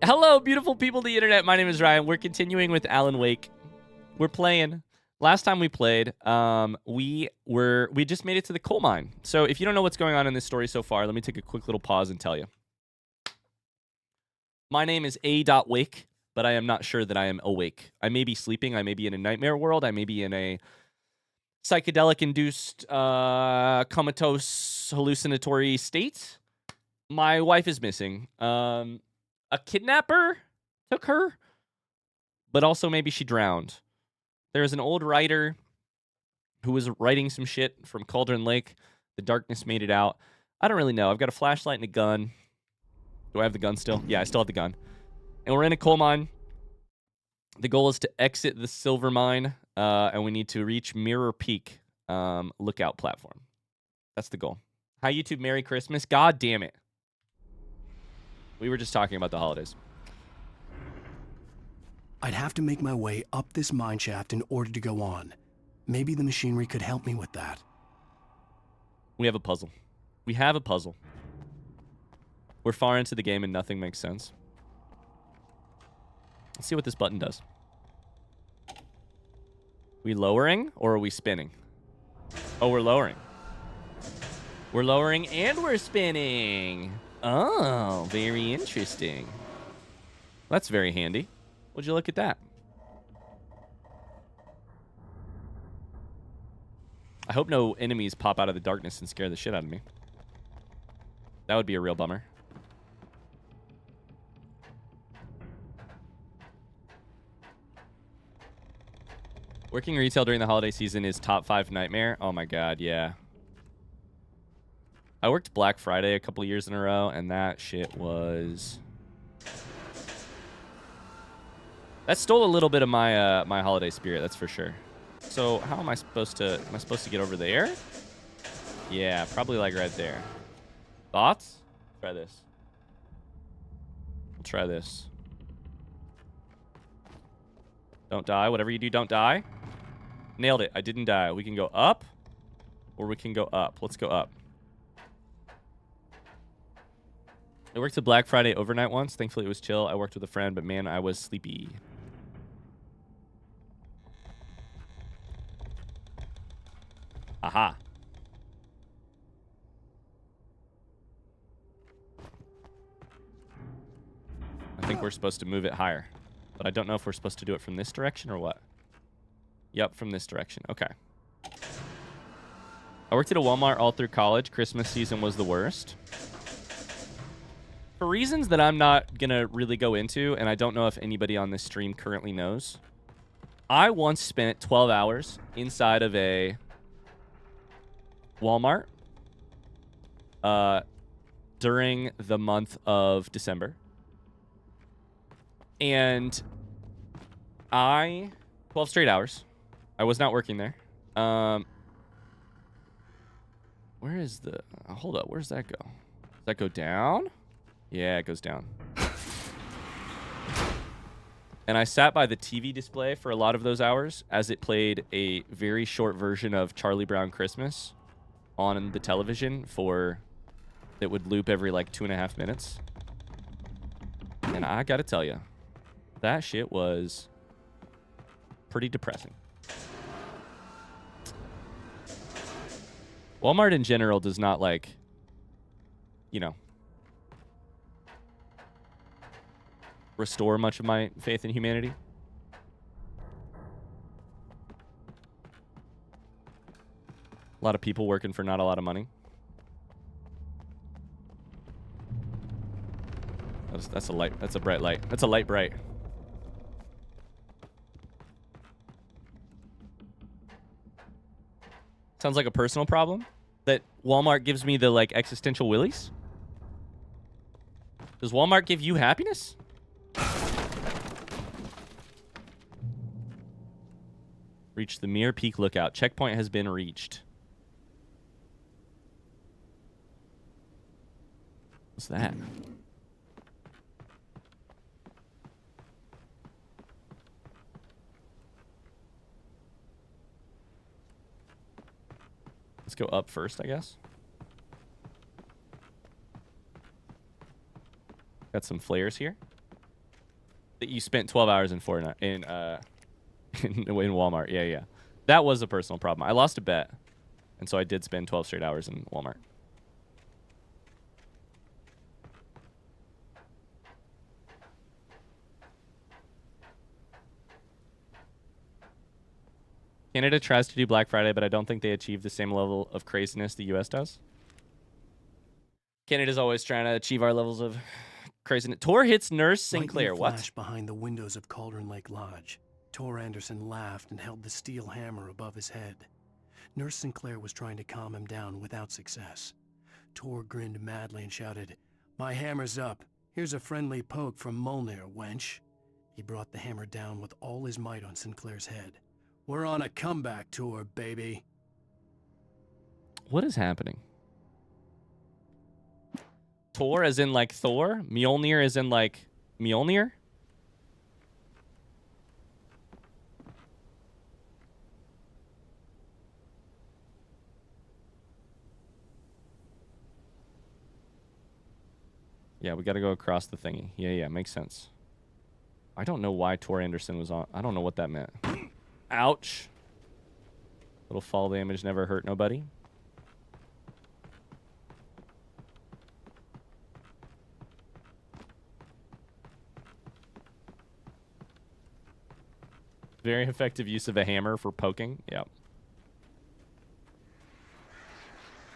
Hello, beautiful people of the internet. My name is Ryan. We're continuing with Alan Wake. We're playing. Last time we played, we just made it to the coal mine. So if you don't know what's going on in this story so far, let me take a quick little pause and tell you. My name is A. Wake, but I am not sure that I am awake. I may be sleeping. I may be in a nightmare world. I may be in a psychedelic-induced, comatose, hallucinatory state. My wife is missing. A kidnapper took her, but also maybe she drowned. There's an old writer who was writing some shit from Cauldron Lake. The darkness made it out. I don't really know. I've got a flashlight and a gun. Do I have the gun still? Yeah, I still have the gun. And we're in a coal mine. The goal is to exit the silver mine, and we need to reach Mirror Peak lookout platform. That's the goal. Hi, YouTube. Merry Christmas. God damn it. We were just talking about the holidays. I'd have to make my way up this mine shaft in order to go on. Maybe the machinery could help me with that. We have a puzzle. We have a puzzle. We're far into the game and nothing makes sense. Let's see what this button does. We lowering or are we spinning? Oh, we're lowering. We're lowering and we're spinning. Oh, very interesting. That's very handy. Would you look at that? I hope no enemies pop out of the darkness and scare the shit out of me. That would be a real bummer. Working retail during the holiday season is top 5 nightmare. Oh my god, yeah. I worked Black Friday a couple years in a row, and that shit was... That stole a little bit of my my holiday spirit, that's for sure. So how am I supposed to... Am I supposed to get over there? Yeah, probably like right there. Thoughts? Try this. We'll try this. Don't die. Whatever you do, don't die. Nailed it. I didn't die. We can go up, or we can go up. Let's go up. I worked a Black Friday overnight once. Thankfully, it was chill. I worked with a friend, but man, I was sleepy. Aha. I think we're supposed to move it higher, but I don't know if we're supposed to do it from this direction or what. Yep, from this direction. Okay. I worked at a Walmart all through college. Christmas season was the worst. For reasons that I'm not going to really go into, and I don't know if anybody on this stream currently knows, I once spent 12 hours inside of a Walmart during the month of December. And 12 straight hours. I was not working there. Where is the... hold up. Where does that go? Does that go down? Yeah, it goes down. And I sat by the TV display for a lot of those hours as it played a very short version of Charlie Brown Christmas on the television that would loop every like 2.5 minutes. And I gotta tell you, that shit was pretty depressing. Walmart in general does not like, you know, restore much of my faith in humanity. A lot of people working for not a lot of money. That's a light. That's a bright light. That's a light bright. Sounds like a personal problem that Walmart gives me the like existential willies. Does Walmart give you happiness? Reach the Mirror Peak lookout. Checkpoint has been reached. What's that? Let's go up first, I guess. Got some flares here. that you spent 12 hours in Fortnite in Walmart. Yeah, yeah. That was a personal problem. I lost a bet, and so I did spend 12 straight hours in Walmart. Canada tries to do Black Friday, but I don't think they achieve the same level of craziness the US does. Canada's always trying to achieve our levels of craziness. Tor hits Nurse Sinclair. Lightning What? flashed behind the windows of Cauldron Lake Lodge. Tor Anderson laughed and held the steel hammer above his head. Nurse Sinclair was trying to calm him down without success. Tor grinned madly and shouted, "My hammer's up. Here's a friendly poke from Molnir, wench." He brought the hammer down with all his might on Sinclair's head. "We're on a comeback tour, baby." What is happening? Tor as in like Thor? Mjolnir as in like Mjolnir? Yeah, we got to go across the thingy. Yeah, yeah, makes sense. I don't know why Tor Anderson was on. I don't know what that meant. Ouch. Little fall damage never hurt nobody. Very effective use of a hammer for poking. Yep.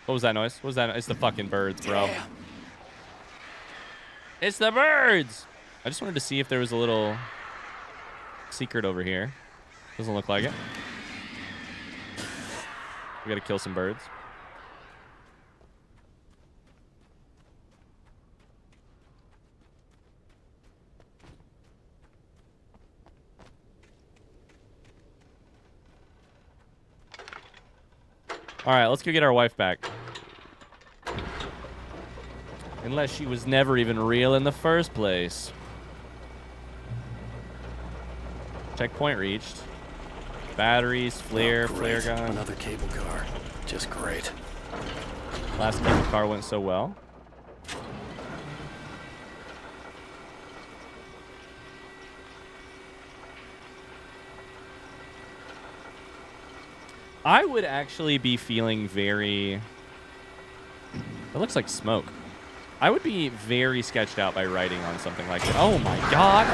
What was that noise? What was that? It's the fucking birds, bro. Damn. It's the birds! I just wanted to see if there was a little secret over here. Doesn't look like it. We gotta kill some birds. Alright, let's go get our wife back. Unless she was never even real in the first place. Checkpoint reached. Batteries, flare, flare gun. Another cable car. Just great. Last cable car went so well. I would actually be feeling very... It looks like smoke. I would be very sketched out by writing on something like that. Oh my god!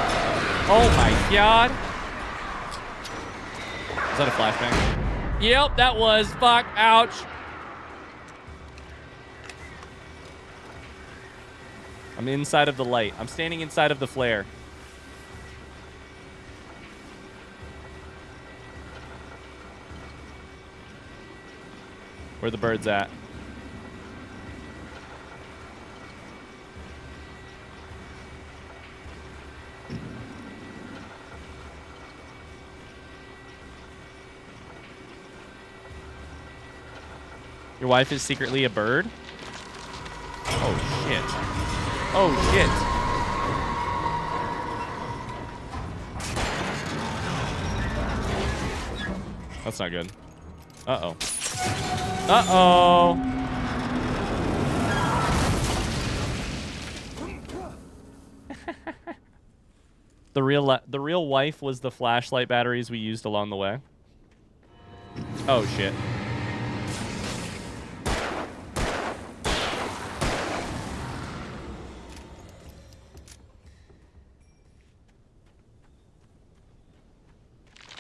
Oh my god! Is that a flashbang? Yep, that was. Fuck. Ouch. I'm inside of the light. I'm standing inside of the flare. Where are the birds at? Your wife is secretly a bird? Oh, shit. Oh, shit. That's not good. Uh-oh. Uh-oh. The real wife was the flashlight batteries we used along the way. Oh, shit.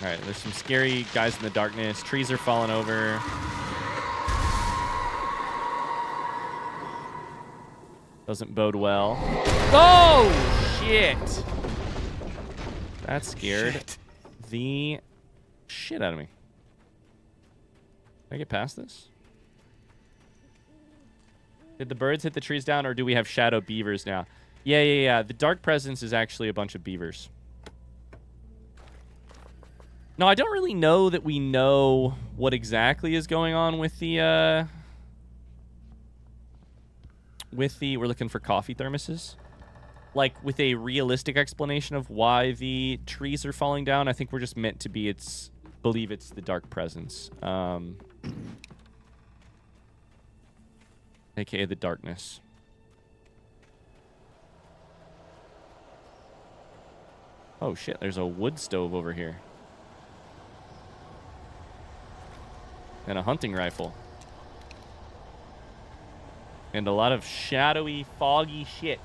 All right, there's some scary guys in the darkness. Trees are falling over. Doesn't bode well. Oh, shit. That scared the shit out of me. Can I get past this? Did the birds hit the trees down, or do we have shadow beavers now? Yeah. The dark presence is actually a bunch of beavers. No, I don't really know that we know what exactly is going on with the, we're looking for coffee thermoses. Like, with a realistic explanation of why the trees are falling down. I think we're just meant to be, believe it's the dark presence. AKA the darkness. Oh, shit. There's a wood stove over here. And a hunting rifle. And a lot of shadowy, foggy shit.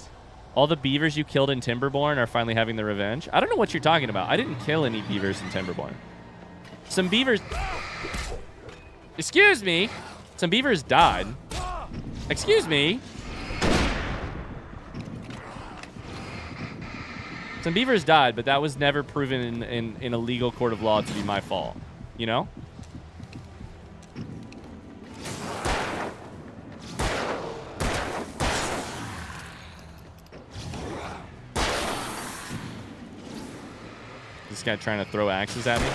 All the beavers you killed in Timberborn are finally having their revenge. I don't know what you're talking about. I didn't kill any beavers in Timberborn. Some beavers... Excuse me. Some beavers died. Excuse me. Some beavers died, but that was never proven in a legal court of law to be my fault. You know? This guy trying to throw axes at me.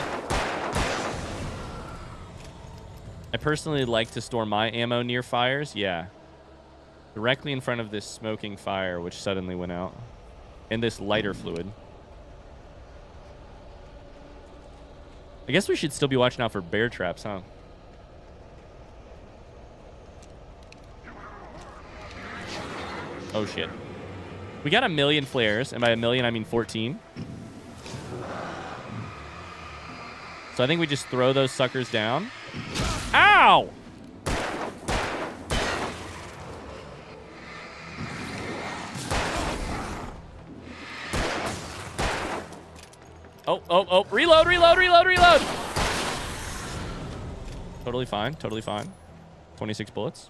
I personally like to store my ammo near fires. Yeah. Directly in front of this smoking fire, which suddenly went out. And this lighter fluid. I guess we should still be watching out for bear traps, huh? Oh, shit. We got 1,000,000 flares, and by 1,000,000, I mean 14. So I think we just throw those suckers down. Ow! Oh. Reload. Totally fine. 26 bullets.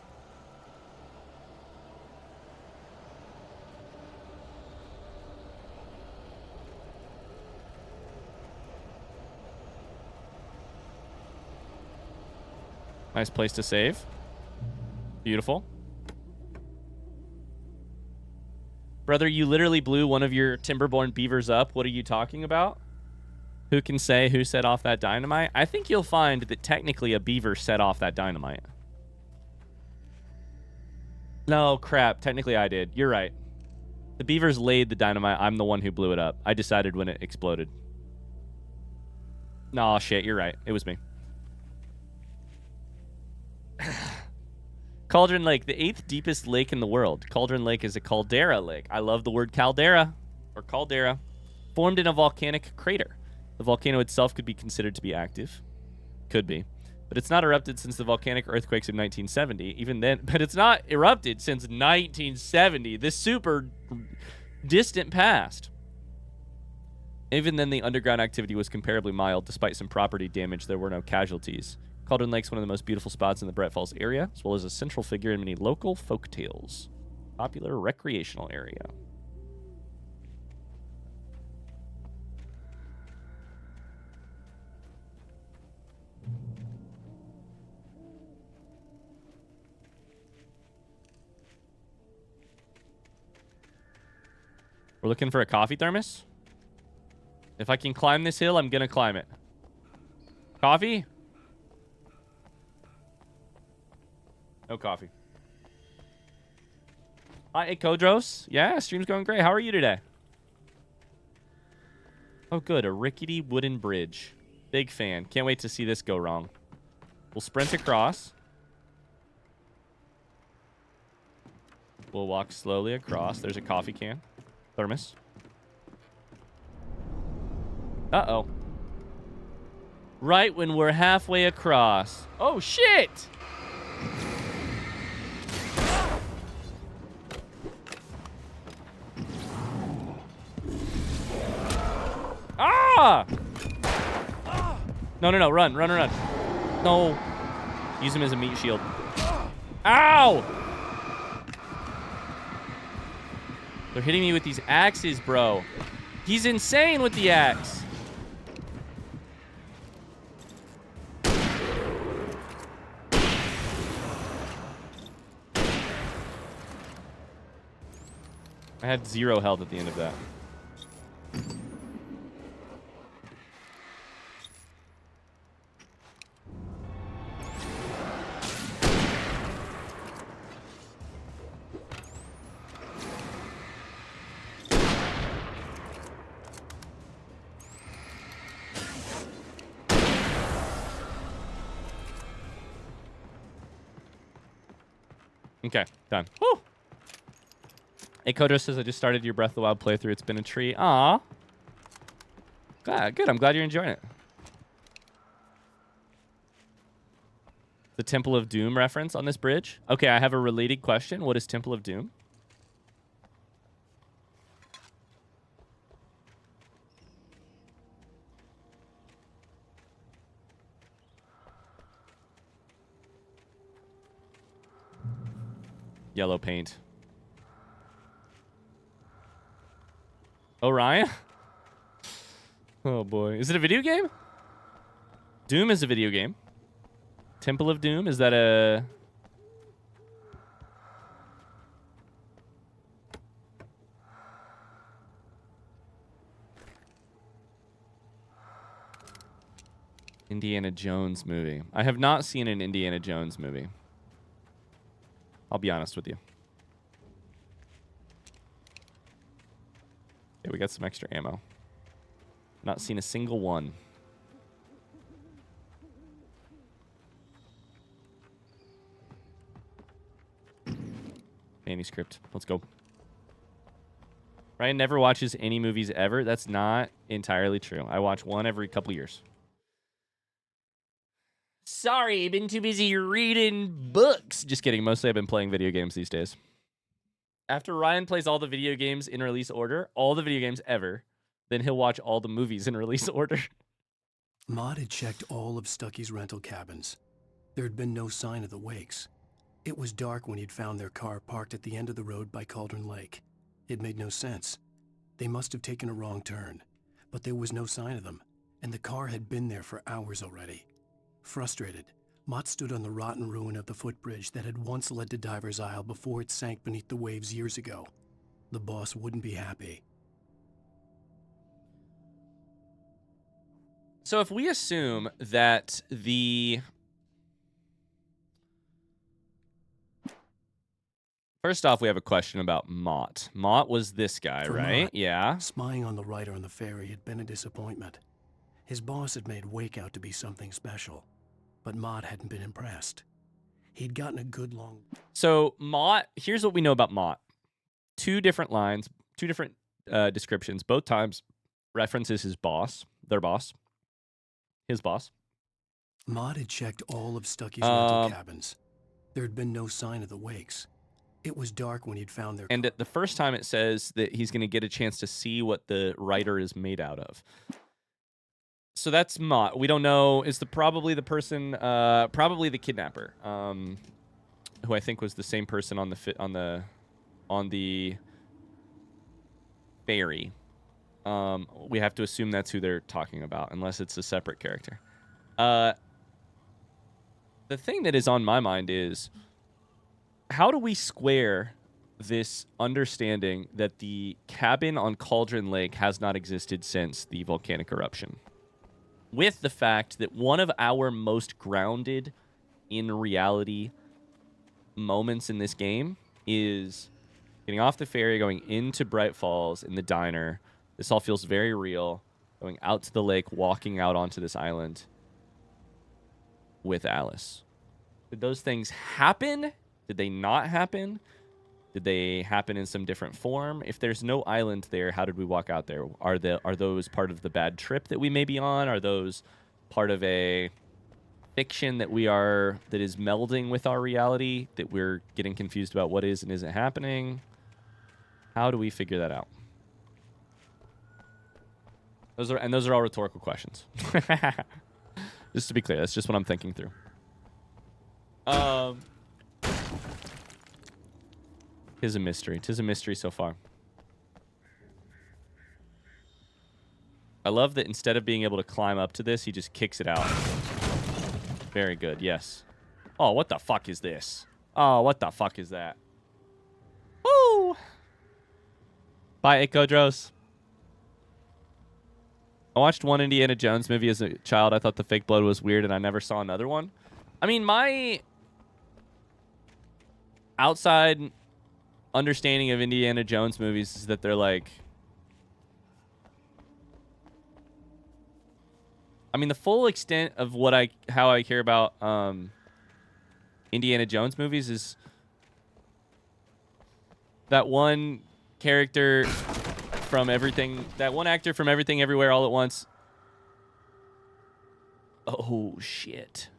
Nice place to save. Beautiful. Brother, you literally blew one of your Timberborn beavers up. What are you talking about? Who can say who set off that dynamite? I think you'll find that technically a beaver set off that dynamite. No, crap. Technically I did. You're right. The beavers laid the dynamite. I'm the one who blew it up. I decided when it exploded. No, shit. You're right. It was me. Cauldron Lake, the 8th deepest lake in the world. Cauldron Lake is a caldera lake. I love the word caldera, or caldera. Formed in a volcanic crater. The volcano itself could be considered to be active. Could be. But it's not erupted since the volcanic earthquakes of 1970. Even then, but it's not erupted since 1970. This super distant past. Even then, the underground activity was comparably mild. Despite some property damage, there were no casualties. Cauldron Lake's one of the most beautiful spots in the Brett Falls area, as well as a central figure in many local folk tales. Popular recreational area. We're looking for a coffee thermos. If I can climb this hill, I'm going to climb it. Coffee? No coffee. Hi, Kodros. Yeah, stream's going great. How are you today? Oh, good. A rickety wooden bridge. Big fan. Can't wait to see this go wrong. We'll sprint across. We'll walk slowly across. There's a coffee can. Thermos. Uh-oh. Right when we're halfway across. Oh, shit! Ah! No. Run. No. Use him as a meat shield. Ow! They're hitting me with these axes, bro. He's insane with the axe. I had 0 health at the end of that. Okay, done. Woo! Hey, Kodo says, I just started your Breath of the Wild playthrough. It's been a treat. Aw. Good. I'm glad you're enjoying it. The Temple of Doom reference on this bridge. Okay, I have a related question. What is Temple of Doom? Yellow paint. Orion? Oh boy. Is it a video game? Doom is a video game. Temple of Doom? Is that a... Indiana Jones movie. I have not seen an Indiana Jones movie. I'll be honest with you. Yeah, we got some extra ammo. Not seen a single one. Manuscript. Let's go. Ryan never watches any movies ever. That's not entirely true. I watch one every couple years. Sorry, been too busy reading books. Just kidding. Mostly I've been playing video games these days. After Ryan plays all the video games in release order, all the video games ever, then he'll watch all the movies in release order. Maud had checked all of Stucky's rental cabins. There had been no sign of the Wakes. It was dark when he'd found their car parked at the end of the road by Cauldron Lake. It made no sense. They must have taken a wrong turn, but there was no sign of them, and the car had been there for hours already. Frustrated, Mott stood on the rotten ruin of the footbridge that had once led to Diver's Isle before it sank beneath the waves years ago. The boss wouldn't be happy. So if we assume that the... First off, we have a question about Mott. Mott was this guy, For right? Mott, Yeah. spying on the writer on the ferry had been a disappointment. His boss had made Wake out to be something special, but Mott hadn't been impressed. He'd gotten a good long... So Mott, here's what we know about Mott. Two different lines, two different descriptions. Both times references his boss, their boss, his boss. Mott had checked all of Stucky's rental cabins. There had been no sign of the Wakes. It was dark when he'd found their... And at the first time it says that he's going to get a chance to see what the writer is made out of. So that's Mott. We don't know. Is probably the person, probably the kidnapper, who I think was the same person on the ferry. We have to assume that's who they're talking about, unless it's a separate character. The thing that is on my mind is, how do we square this understanding that the cabin on Cauldron Lake has not existed since the volcanic eruption, with the fact that one of our most grounded in reality moments in this game is getting off the ferry, going into Bright Falls in the diner. This all feels very real. Going out to the lake, walking out onto this island with Alice. Did those things happen? Did they not happen? Did they happen in some different form? If there's no island there, how did we walk out there? Are those part of the bad trip that we may be on? Are those part of a fiction that is melding with our reality, that we're getting confused about what is and isn't happening? How do we figure that out? Those are all rhetorical questions. Just to be clear, that's just what I'm thinking through. Tis a mystery. Tis a mystery so far. I love that instead of being able to climb up to this, he just kicks it out. Very good, yes. Oh, what the fuck is this? Oh, what the fuck is that? Woo! Bye, Icodros. I watched one Indiana Jones movie as a child. I thought the fake blood was weird, and I never saw another one. I mean, my outside understanding of Indiana Jones movies is that they're like... I mean, the full extent of how I hear about Indiana Jones movies is that one character from Everything. That one actor from Everything Everywhere All at Once. Oh, shit.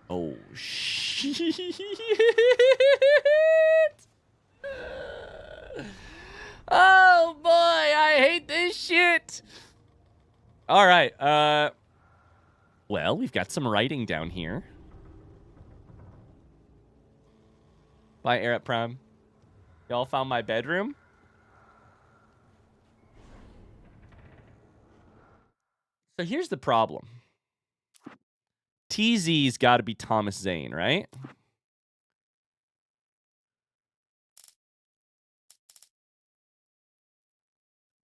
Oh, shit. Oh, boy. I hate this shit. All right. Well, we've got some writing down here. By Air at Prime. Y'all found my bedroom? So here's the problem. TZ's got to be Thomas Zane, right?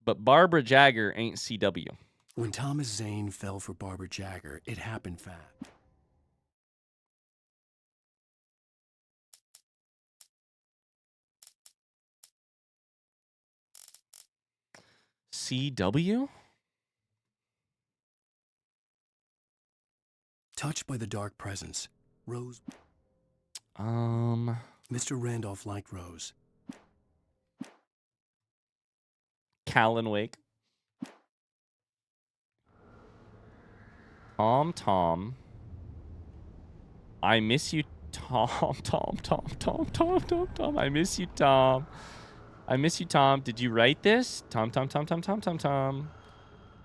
But Barbara Jagger ain't CW. When Thomas Zane fell for Barbara Jagger, it happened fast. CW? Touched by the dark presence, Rose... Mr. Randolph liked Rose. Callan Wake. Tom. I miss you, Tom. I miss you, Tom. I miss you, Tom. Did you write this? Tom.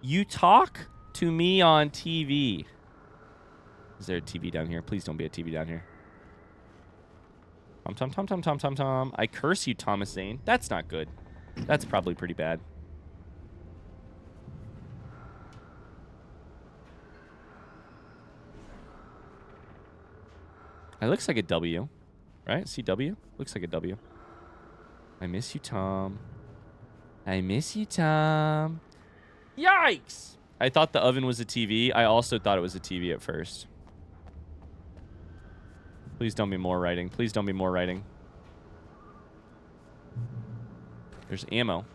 You talk to me on TV. Is there a TV down here? Please don't be a TV down here. Tom. I curse you, Thomas Zane. That's not good. That's probably pretty bad. It looks like a W, right? CW? Looks like a W. I miss you, Tom. I miss you, Tom. Yikes! I thought the oven was a TV. I also thought it was a TV at first. Please don't be more writing. Please don't be more writing. There's ammo.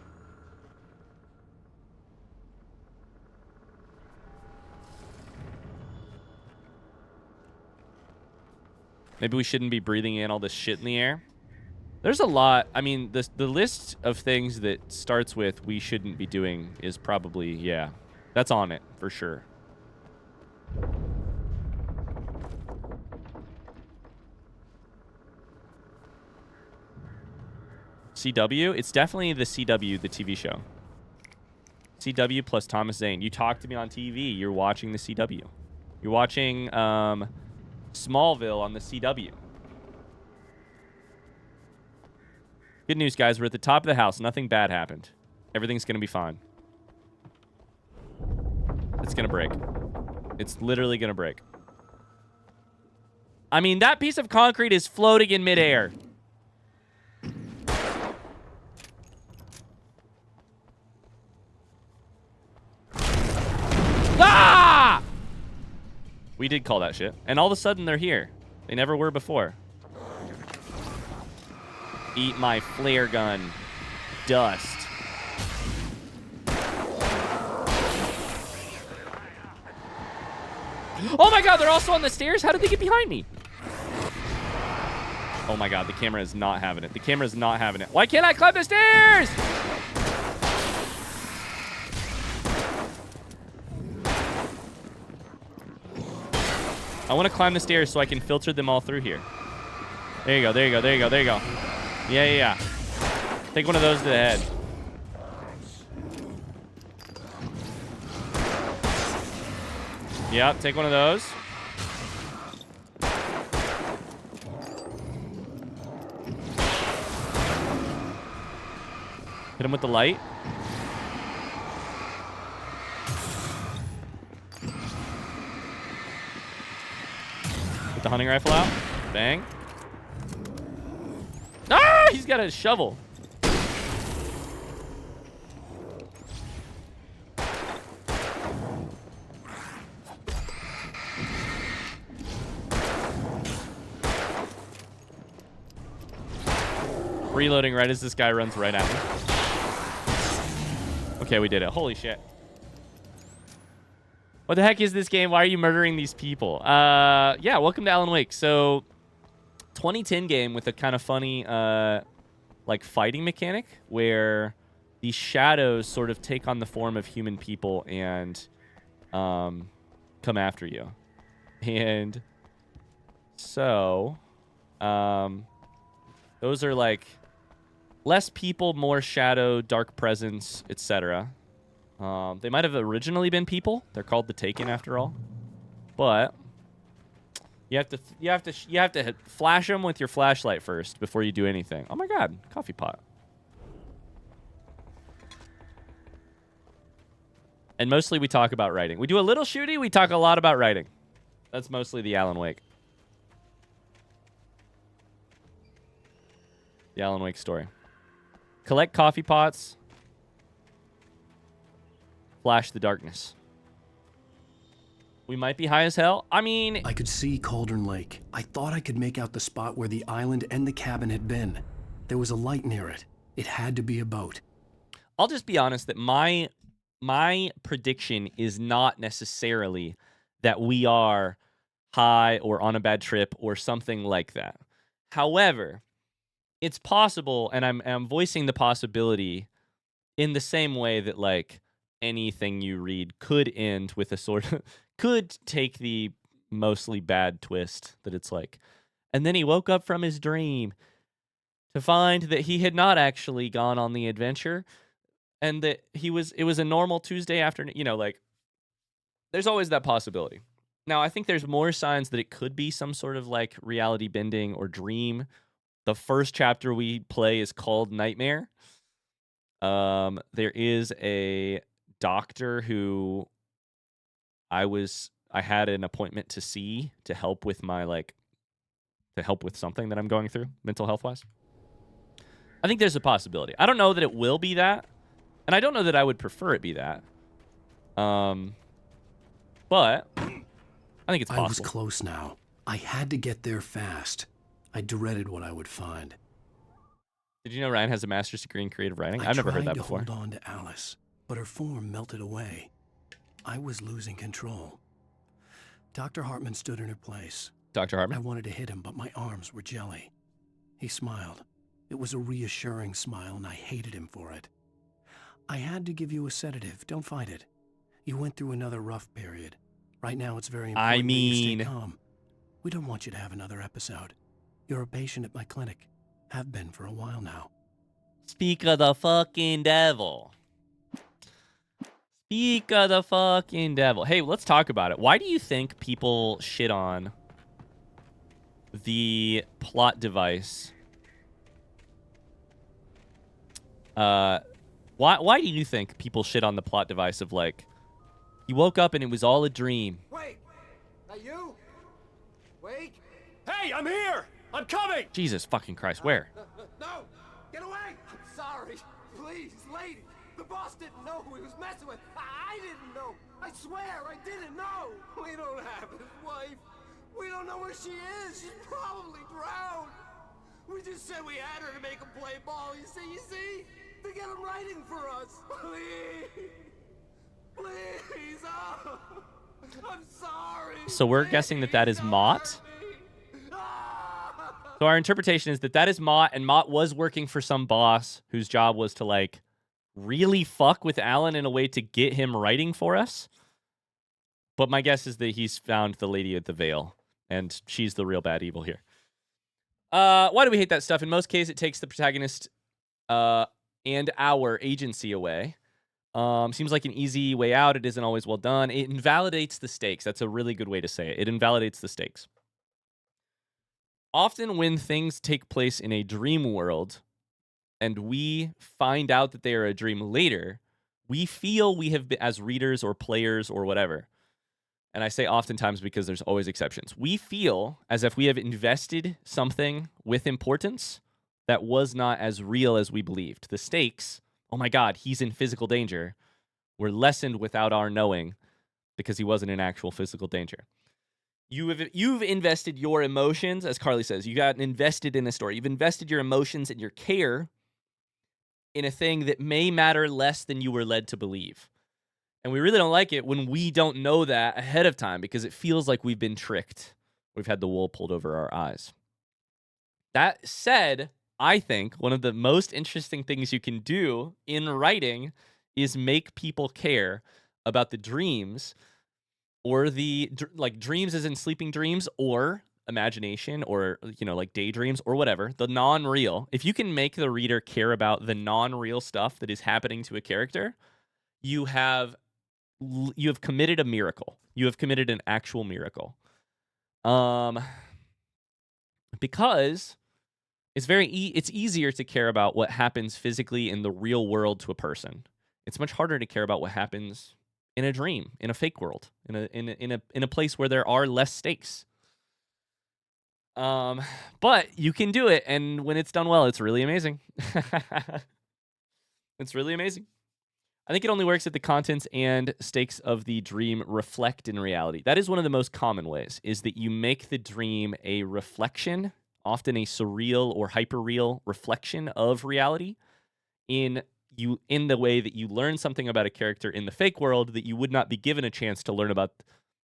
Maybe we shouldn't be breathing in all this shit in the air. There's a lot. I mean, the list of things that starts with we shouldn't be doing is probably, yeah. That's on it, for sure. CW? It's definitely the CW, the TV show. CW plus Thomas Zane. You talk to me on TV. You're watching the CW. You're watching Smallville on the CW. Good news, guys. We're at the top of the house. Nothing bad happened. Everything's going to be fine. It's going to break. It's literally going to break. I mean, that piece of concrete is floating in midair. Ah! We did call that shit. And all of a sudden, they're here. They never were before. Eat my flare gun. Dust. Oh my god, they're also on the stairs? How did they get behind me? Oh my god, the camera is not having it. The camera is not having it. Why can't I climb the stairs? I want to climb the stairs so I can filter them all through here. There you go, there you go, there you go, there you go. Yeah. Take one of those to the head. Yep, take one of those. Hit him with the light. Get the hunting rifle out. Bang. Ah! He's got a shovel. Reloading right as this guy runs right at me. Okay, we did it. Holy shit. What the heck is this game? Why are you murdering these people? Yeah, welcome to Alan Wake. So, 2010 game with a kind of funny, like, fighting mechanic where these shadows sort of take on the form of human people and come after you. And so, those are, like, less people, more shadow, dark presence, etc. They might have originally been people. They're called the Taken after all. But you have to flash them with your flashlight first before you do anything. Oh my god, coffee pot. And mostly we talk about writing. We do a little shooty, we talk a lot about writing. That's mostly the Alan Wake. The Alan Wake story. Collect coffee pots. Flash the darkness. We might be high as hell. I mean... I could see Cauldron Lake. I thought I could make out the spot where the island and the cabin had been. There was a light near it. It had to be a boat. I'll just be honest that my prediction is not necessarily that we are high or on a bad trip or something like that. However, it's possible, and I'm voicing the possibility in the same way that, like, anything you read could end with a sort of... could take the mostly bad twist that it's like, and then he woke up from his dream to find that he had not actually gone on the adventure and that it was a normal Tuesday afternoon. You know, like, there's always that possibility. Now, I think there's more signs that it could be some sort of, like, reality bending or dream. The first chapter we play is called Nightmare. There is a doctor who I had an appointment to see to help with my, like, to help with something that I'm going through mental health wise. I think there's a possibility. I don't know that it will be that, and I don't know that I would prefer it be that. But I think it's possible. I was close now. I had to get there fast. I dreaded what I would find. Did you know Ryan has a master's degree in creative writing? I've never heard that before. I tried to hold on to Alice, but her form melted away. I was losing control. Dr. Hartman stood in her place. Dr. Hartman? I wanted to hit him, but my arms were jelly. He smiled. It was a reassuring smile, and I hated him for it. I had to give you a sedative. Don't fight it. You went through another rough period. Right now, it's very important that you stay calm. We don't want you to have another episode. You're a patient at my clinic. Have been for a while now. Speak of the fucking devil. Speak of the fucking devil. Hey, let's talk about it. Why do you think people shit on the plot device? Why do you think people shit on the plot device of, like, he woke up and it was all a dream? Wait, that you? Wait. Hey, I'm here. I'm coming. Jesus fucking Christ, where? No, get away. I'm sorry. Please, lady. The boss didn't know who he was messing with. I didn't know. I swear I didn't know. We don't have his wife. We don't know where she is. She's probably drowned. We just said we had her to make him play ball. You see? To get him writing for us. Please. Please. Oh, I'm sorry. So we're guessing that is Mott? So our interpretation is that is Mott, and Mott was working for some boss whose job was to, like, really fuck with Alan in a way to get him writing for us. But my guess is that he's found the lady at the veil, and she's the real bad evil here. Why do we hate that stuff? In most cases, it takes the protagonist and our agency away. Seems like an easy way out. It isn't always well done. It invalidates the stakes. That's a really good way to say it. It invalidates the stakes. Often when things take place in a dream world and we find out that they are a dream later, we feel we have been, as readers or players or whatever, and I say oftentimes because there's always exceptions, we feel as if we have invested something with importance that was not as real as we believed. The stakes, oh my God, he's in physical danger, were lessened without our knowing because he wasn't in actual physical danger. You've invested your emotions, as Carly says. You got invested in a story. You've invested your emotions and your care in a thing that may matter less than you were led to believe. And we really don't like it when we don't know that ahead of time because it feels like we've been tricked. We've had the wool pulled over our eyes. That said, I think one of the most interesting things you can do in writing is make people care about the dreams or like dreams as in sleeping dreams or imagination or like daydreams or whatever, the non-real. If you can make the reader care about the non-real stuff that is happening to a character, you have committed a miracle. You have committed an actual miracle. Because it's easier to care about what happens physically in the real world to a person. It's much harder to care about what happens in a dream, in a fake world, in a place where there are less stakes. But you can do it, and when it's done well, it's really amazing. It's really amazing. I think it only works if the contents and stakes of the dream reflect in reality. That is one of the most common ways, is that you make the dream a reflection, often a surreal or hyperreal reflection of reality in the way that you learn something about a character in the fake world that you would not be given a chance to learn about,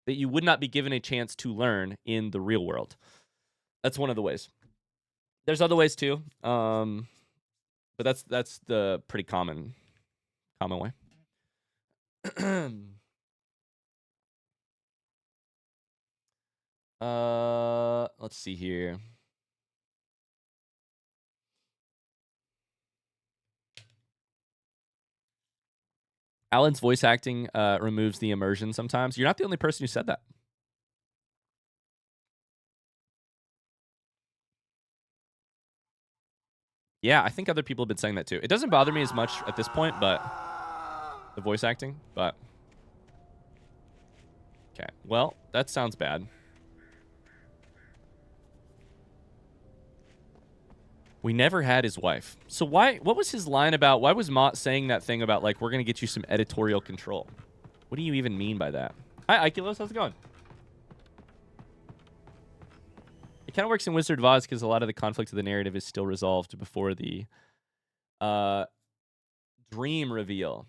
that you would not be given a chance to learn in the real world. That's one of the ways. There's other ways too, but that's the pretty common way. Let's see here. Alan's voice acting removes the immersion sometimes. You're not the only person who said that. Yeah, I think other people have been saying that too. It doesn't bother me as much at this point, but the voice acting, but okay. Well, that sounds bad. We never had his wife. So what was his line about? Why was Mott saying that thing about, like, we're going to get you some editorial control? What do you even mean by that? Hi, Ikelos. How's it going? It kind of works in Wizard of Oz because a lot of the conflict of the narrative is still resolved before the dream reveal.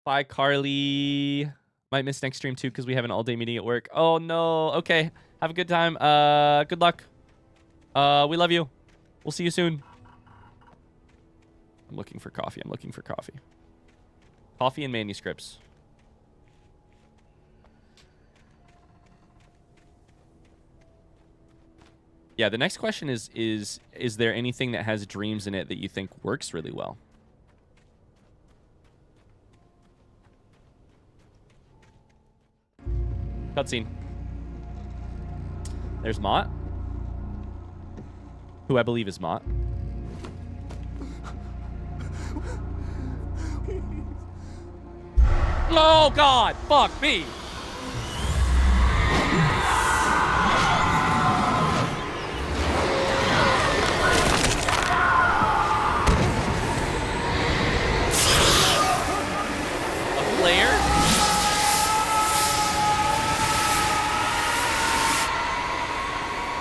Bye, Carly. Might miss next stream, too, because we have an all-day meeting at work. Oh, no. Okay. Have a good time. Good luck. We love you. We'll see you soon. I'm looking for coffee. Coffee and manuscripts. Yeah, the next question is there anything that has dreams in it that you think works really well? Cutscene. There's Mott, who I believe is Mott. Oh, God! Fuck me! A flare?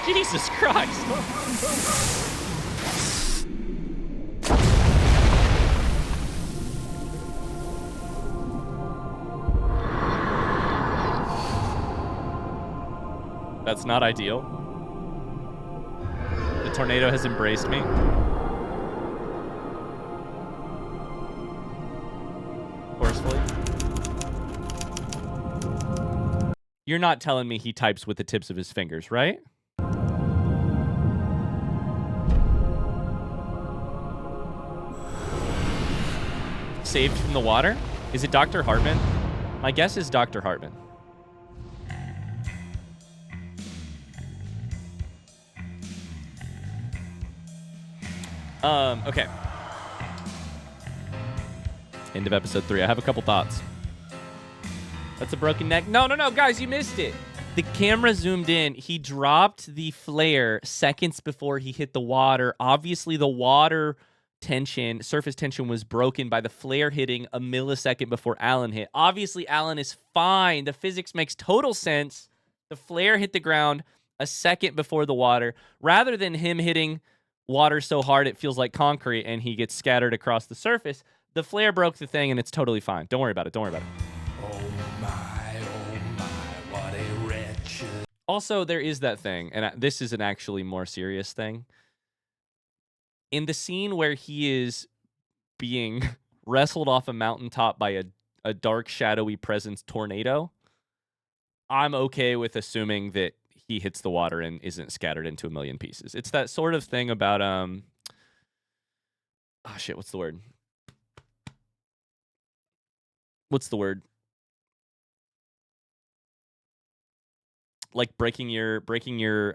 Jesus Christ! That's not ideal. The tornado has embraced me. Forcefully. You're not telling me he types with the tips of his fingers, right? Saved from the water? Is it Dr. Hartman? My guess is Dr. Hartman. Okay. End of episode 3. I have a couple thoughts. That's a broken neck. No, guys, you missed it. The camera zoomed in. He dropped the flare seconds before he hit the water. Obviously, the water tension, surface tension was broken by the flare hitting a millisecond before Alan hit. Obviously, Alan is fine. The physics makes total sense. The flare hit the ground a second before the water, rather than him hitting water so hard it feels like concrete and he gets scattered across the surface. the flare broke the thing, and it's totally fine. Don't worry about it. Don't worry about it. Oh my, what a wretched. Also, there is that thing, and this is an actually more serious thing. In the scene where he is being wrestled off a mountaintop by a dark, shadowy presence tornado, I'm okay with assuming that he hits the water and isn't scattered into a million pieces. It's that sort of thing about oh shit, what's the word? What's the word? Like breaking your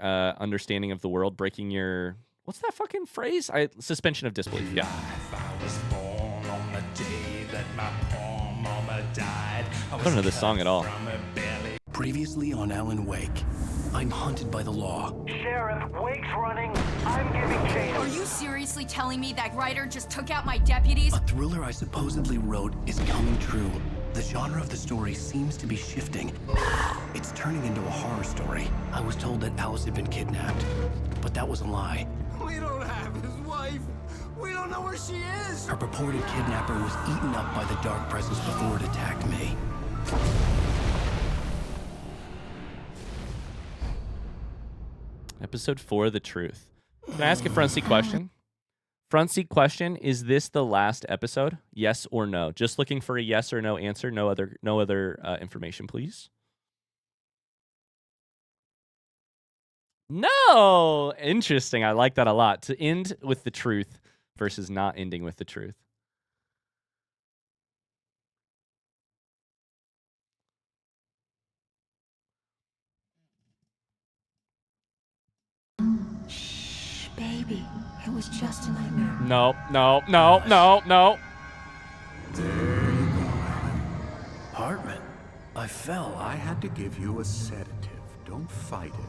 understanding of the world, breaking your what's that fucking phrase? Suspension of disbelief. Yeah. I was born on the day that my poor mama died. I don't know this song at all. Previously on Alan Wake, I'm hunted by the law. Sheriff, Wake's running. I'm giving chase. Are you seriously telling me that writer just took out my deputies? A thriller I supposedly wrote is coming true. The genre of the story seems to be shifting. It's turning into a horror story. I was told that Alice had been kidnapped, but that was a lie. We don't have his wife. We don't know where she is. Her purported kidnapper was eaten up by the dark presence before it attacked me. Episode 4, The Truth. Can I ask a front seat question? Front seat question, is this the last episode? Yes or no? Just looking for a yes or no answer. No other information, please. No! Interesting. I like that a lot. To end with the truth versus not ending with the truth. Shh, baby. It was just a nightmare. No, no, no, no, no. Hartman, I fell. I had to give you a sedative. Don't fight it.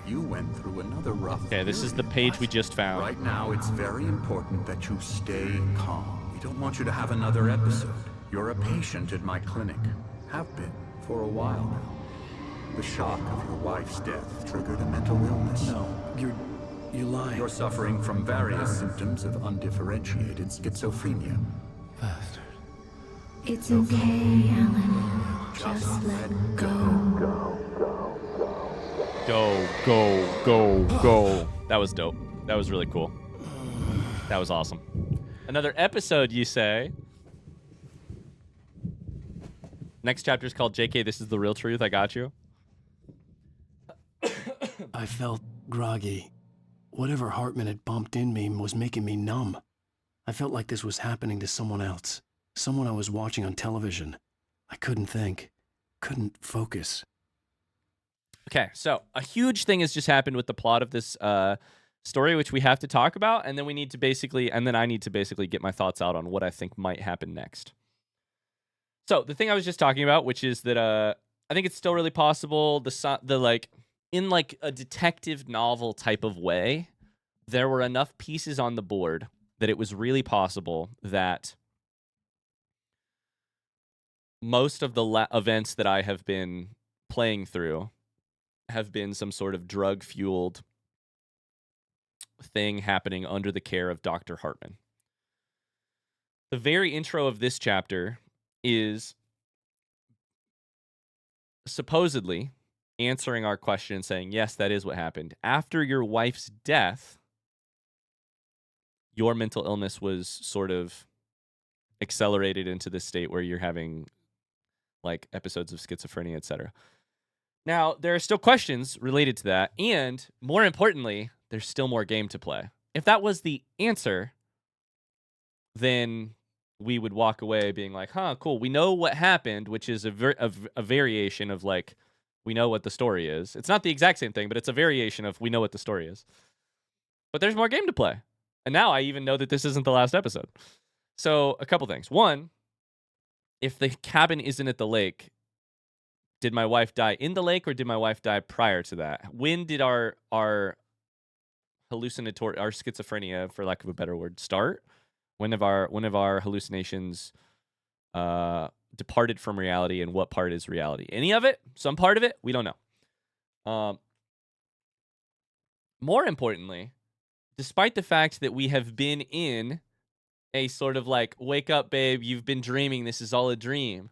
You went through another rough Okay, this is the page we just found. Right now, it's very important that you stay calm. We don't want you to have another episode. You're a patient at my clinic. Have been for a while now. The shock of your wife's death triggered a mental illness. No, you're lying. You're suffering from various symptoms of undifferentiated schizophrenia. Bastard. It's okay, Alan. Just let go. Go. That was dope. That was really cool. That was awesome. Another episode, you say? Next chapter is called JK, This is the Real Truth. I got you. I felt groggy. Whatever Hartman had bumped in me was making me numb. I felt like this was happening to someone else. Someone I was watching on television. I couldn't think. Couldn't focus. Okay, so a huge thing has just happened with the plot of this story, which we have to talk about, and then I need to basically get my thoughts out on what I think might happen next. So the thing I was just talking about, which is that I think it's still really possible in like a detective novel type of way, there were enough pieces on the board that it was really possible that most of the events that I have been playing through have been some sort of drug-fueled thing happening under the care of Dr. Hartman. The very intro of this chapter is supposedly answering our question and saying, yes, that is what happened. After your wife's death, your mental illness was sort of accelerated into this state where you're having like episodes of schizophrenia, etc. Now, there are still questions related to that, and more importantly, there's still more game to play. If that was the answer, then we would walk away being like, huh, cool. We know what happened, which is a variation of like, we know what the story is. It's not the exact same thing, but it's a variation of we know what the story is. But there's more game to play. And now I even know that this isn't the last episode. So a couple things. One, if the cabin isn't at the lake, did my wife die in the lake or did my wife die prior to that? When did our hallucinatory, our schizophrenia, for lack of a better word, start? When have our hallucinations departed from reality, and what part is reality? Any of it? Some part of it? We don't know. More importantly, despite the fact that we have been in a sort of like, wake up, babe, you've been dreaming, this is all a dream.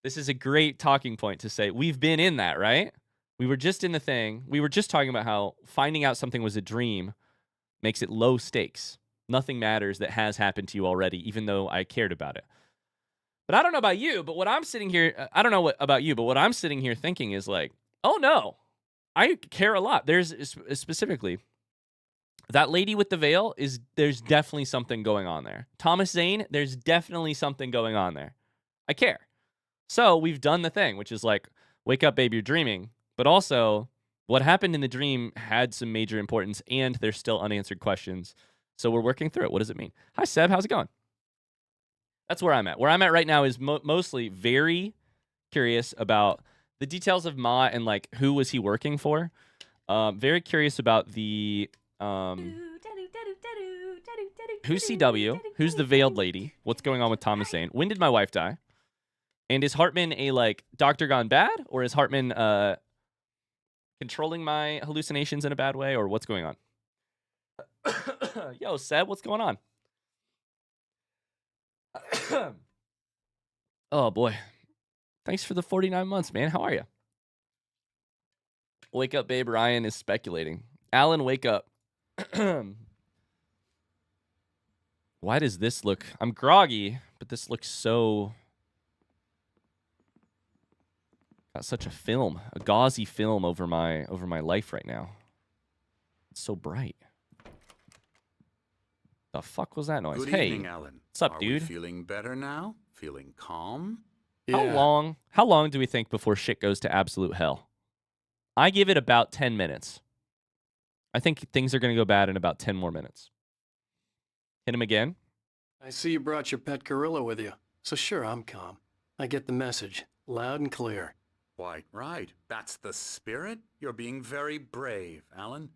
This is a great talking point to say, we've been in that, right? We were just in the thing. We were just talking about how finding out something was a dream makes it low stakes. Nothing matters that has happened to you already, even though I cared about it. But I don't know about you, but what I'm sitting here, I don't know what about you, but what I'm sitting here thinking is like, oh no, I care a lot. There's specifically that lady with the veil there's definitely something going on there. Thomas Zane, there's definitely something going on there. I care. So we've done the thing, which is like, wake up, babe, you're dreaming. But also, what happened in the dream had some major importance, and there's still unanswered questions. So we're working through it. What does it mean? Hi, Seb. How's it going? That's where I'm at. Where I'm at right now is mostly very curious about the details of Ma and like who was he working for. Very curious about the who's CW, who's the veiled lady, what's going on with Thomas Zane, when did my wife die, and is Hartman a like doctor gone bad, or is Hartman controlling my hallucinations in a bad way, or what's going on? Yo, Seb, what's going on? Oh boy. Thanks for the 49 months, man. How are you? Wake up, babe. Ryan is speculating. Alan, wake up. Why does this look... I'm groggy, but this looks so... Got such a film. A gauzy film over my life right now. It's so bright. The fuck was that noise? Good Hey, evening, Alan. what's up, Are dude? we feeling better now? Feeling calm? Yeah. How long do we think before shit goes to absolute hell? I give it about 10 minutes. I think things are going to go bad in about 10 more minutes. Hit him again. I see you brought your pet gorilla with you, so sure, I'm calm. I get the message, loud and clear. Quite right. That's the spirit. You're being very brave, Alan.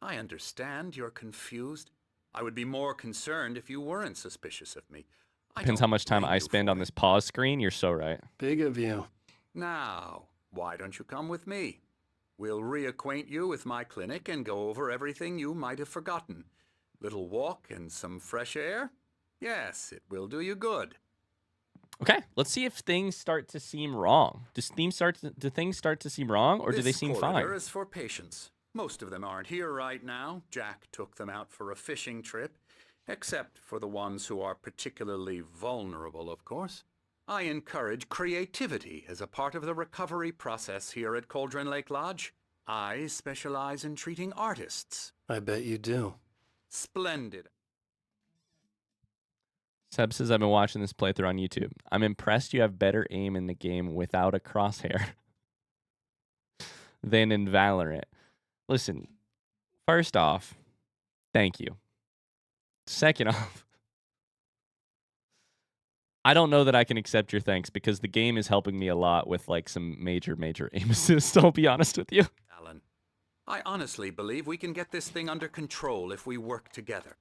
I understand you're confused. I would be more concerned if you weren't suspicious of me. Depends how much time I spend on this pause screen. You're so right. Big of you. Now, why don't you come with me? We'll reacquaint you with my clinic and go over everything you might have forgotten. Little walk and some fresh air? Yes, it will do you good. Okay, let's see if things start to seem wrong. Do things start to seem wrong, or do they seem fine? This corridor is for patients. Most of them aren't here right now. Jack took them out for a fishing trip, except for the ones who are particularly vulnerable, of course. I encourage creativity as a part of the recovery process here at Cauldron Lake Lodge. I specialize in treating artists. I bet you do. Splendid. Seb says, I've been watching this playthrough on YouTube. I'm impressed you have better aim in the game without a crosshair than in Valorant. Listen, first off, thank you. Second off, I don't know that I can accept your thanks because the game is helping me a lot with like some major aim assist, I'll be honest with you. Alan, I honestly believe we can get this thing under control if we work together.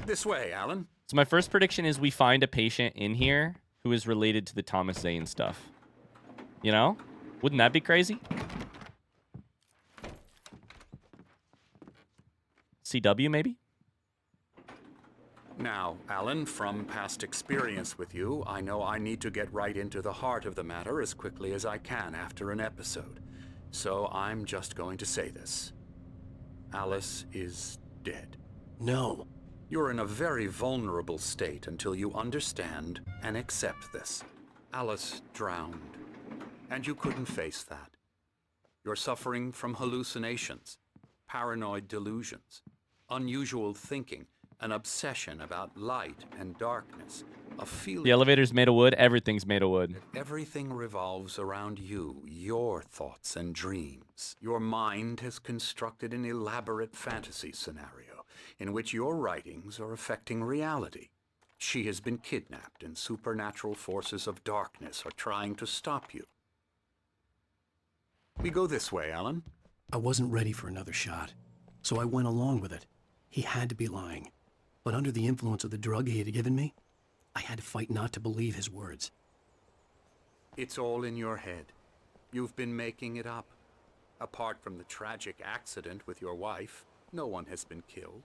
This way, Alan. So my first prediction is we find a patient in here who is related to the Thomas Zane stuff. You know? Wouldn't that be crazy? CW, maybe? Now, Alan, from past experience with you, I know I need to get right into the heart of the matter as quickly as I can after an episode. So I'm just going to say this. Alice is dead. No. You're in a very vulnerable state until you understand and accept this. Alice drowned, and you couldn't face that. You're suffering from hallucinations, paranoid delusions, unusual thinking, an obsession about light and darkness, a feeling... The elevator's made of wood, everything's made of wood. Everything revolves around you, your thoughts and dreams. Your mind has constructed an elaborate fantasy scenario in which your writings are affecting reality. She has been kidnapped and supernatural forces of darkness are trying to stop you. We go this way, Alan. I wasn't ready for another shot, so I went along with it. He had to be lying. But under the influence of the drug he had given me, I had to fight not to believe his words. It's all in your head. You've been making it up. Apart from the tragic accident with your wife, no one has been killed.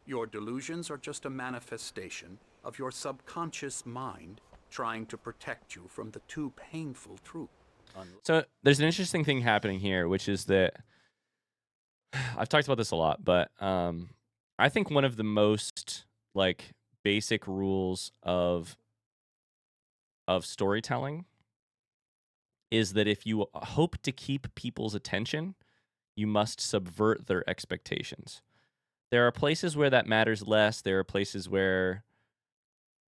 Your delusions are just a manifestation of your subconscious mind trying to protect you from the too painful truth. So there's an interesting thing happening here, which is that I've talked about this a lot, but I think one of the most like basic rules of storytelling is that if you hope to keep people's attention, you must subvert their expectations. There are places where that matters less. There are places where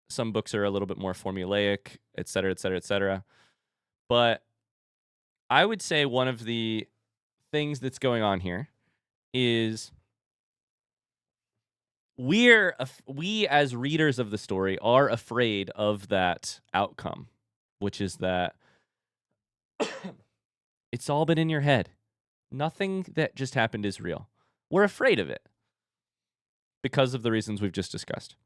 some books are a little bit more formulaic, et cetera, et cetera, et cetera. But I would say one of the things that's going on here is we as readers of the story are afraid of that outcome, which is that it's all been in your head. Nothing that just happened is real. We're afraid of it because of the reasons we've just discussed.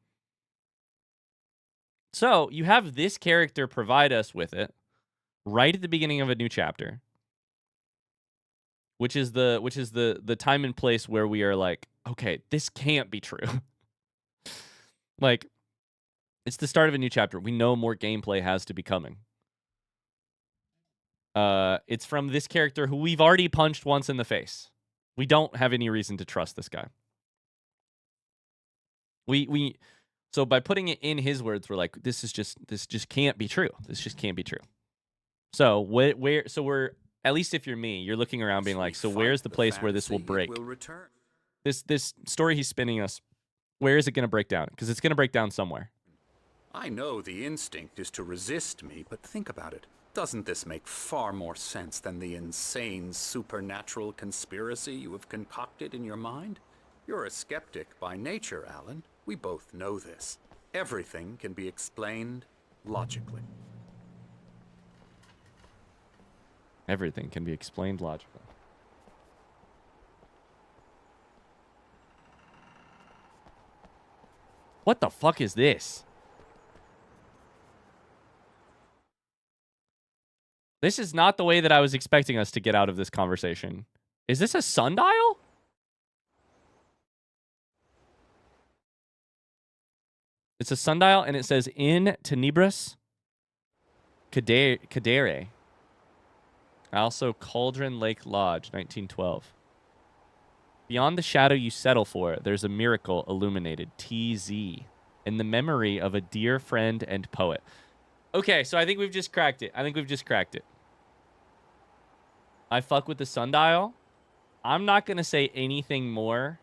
So you have this character provide us with it right at the beginning of a new chapter, which is the time and place where we are like, okay, this can't be true. Like, it's the start of a new chapter. We know more gameplay has to be coming. It's from this character who we've already punched once in the face. We don't have any reason to trust this guy. So by putting it in his words, we're like, this just can't be true. This just can't be true. So we're at least if you're me, you're looking around being like, so where's the place where this will break? This story he's spinning us, where is it going to break down? Because it's going to break down somewhere. I know the instinct is to resist me, but think about it. Doesn't this make far more sense than the insane supernatural conspiracy you have concocted in your mind? You're a skeptic by nature, Alan. We both know this. Everything can be explained logically. Everything can be explained logically. What the fuck is this? This is not the way that I was expecting us to get out of this conversation. Is this a sundial? It's a sundial, and it says, in Tenebris Cadere. Also, Cauldron Lake Lodge, 1912. Beyond the shadow you settle for, there's a miracle illuminated, TZ, in the memory of a dear friend and poet. Okay, so I think we've just cracked it. I fuck with the sundial. I'm not going to say anything more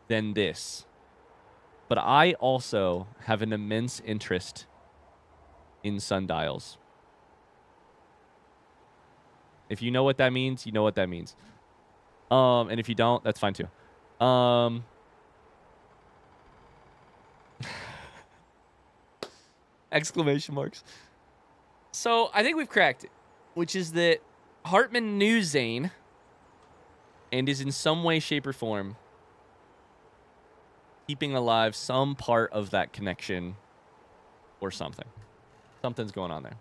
than this. But I also have an immense interest in sundials. If you know what that means, you know what that means. And if you don't, that's fine too. Exclamation marks. So I think we've cracked it, which is that Hartman knew Zane and is in some way, shape, or form keeping alive some part of that connection or something. Something's going on there.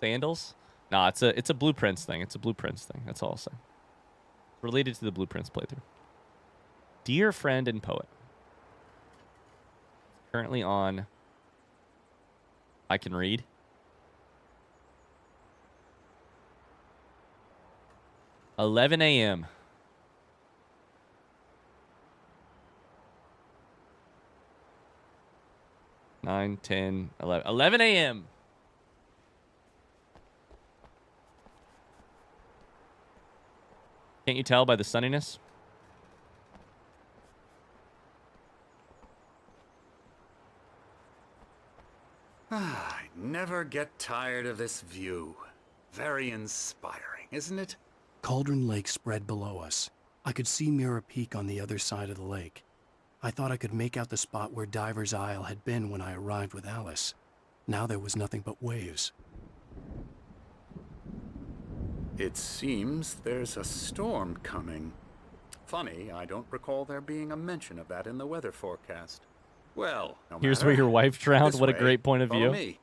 Sandals? Nah, it's a Blueprints thing. It's a Blueprints thing. That's all I'll say. Related to the Blueprints playthrough. Dear friend and poet. Currently on... I can read. $11 a.m. 9, 10, 11. 11 a.m. Can't you tell by the sunniness? I never get tired of this view. Very inspiring, isn't it? Cauldron Lake spread below us. I could see Mirror Peak on the other side of the lake. I thought I could make out the spot where Diver's Isle had been when I arrived with Alice. Now there was nothing but waves. It seems there's a storm coming. Funny, I don't recall there being a mention of that in the weather forecast. Well, no Here's matter. where your wife drowned. This What a way, great point of follow view. me.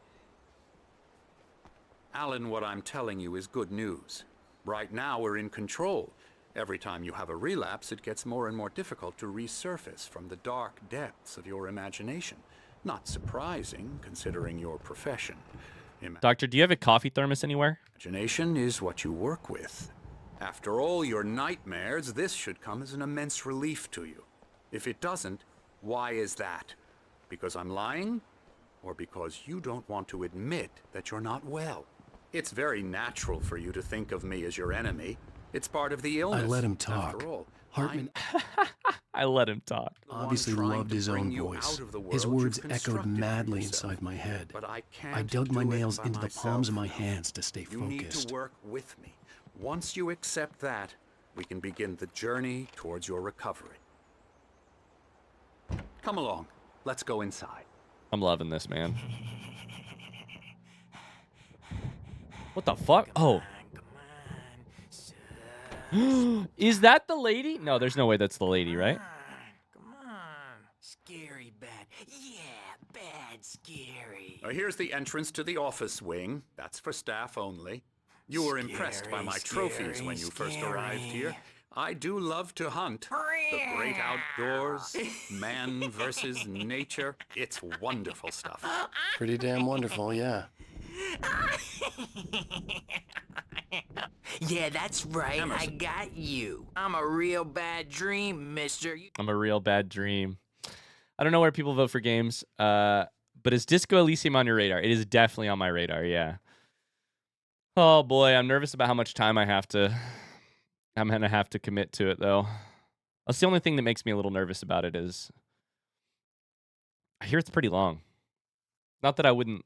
Alan, what I'm telling you is good news. Right now we're in control. Every time you have a relapse, it gets more and more difficult to resurface from the dark depths of your imagination. Not surprising, considering your profession. Doctor, do you have a coffee thermos anywhere? Imagination is what you work with. After all your nightmares, this should come as an immense relief to you. If it doesn't, why is that? Because I'm lying? Or because you don't want to admit that you're not well? It's very natural for you to think of me as your enemy. It's part of the illness. I let him talk. After all, Hartman I let him talk. obviously loved his own voice. His words echoed madly inside my head. But I can't I dug my do it nails by into the myself. palms of my hands to stay You need focused. to work with me. Once you accept that, we can begin the journey towards your recovery. Come along. Let's go inside. I'm loving this, man. What the fuck? Oh. Is that the lady? No, there's no way that's the lady, right? Come on. Scary bad. Yeah, bad scary. Here's the entrance to the office wing. That's for staff only. You were impressed by my trophies when you first arrived here. I do love to hunt. The great outdoors, man versus nature. It's wonderful stuff. Pretty damn wonderful, yeah. Yeah, that's right. I got you. I'm a real bad dream, mister. I'm a real bad dream. I don't know where people vote for games, but is Disco Elysium on your radar? It is definitely on my radar, yeah. Oh boy, I'm nervous about how much time I'm gonna have to commit to it though. That's the only thing that makes me a little nervous about it is I hear it's pretty long. Not that I wouldn't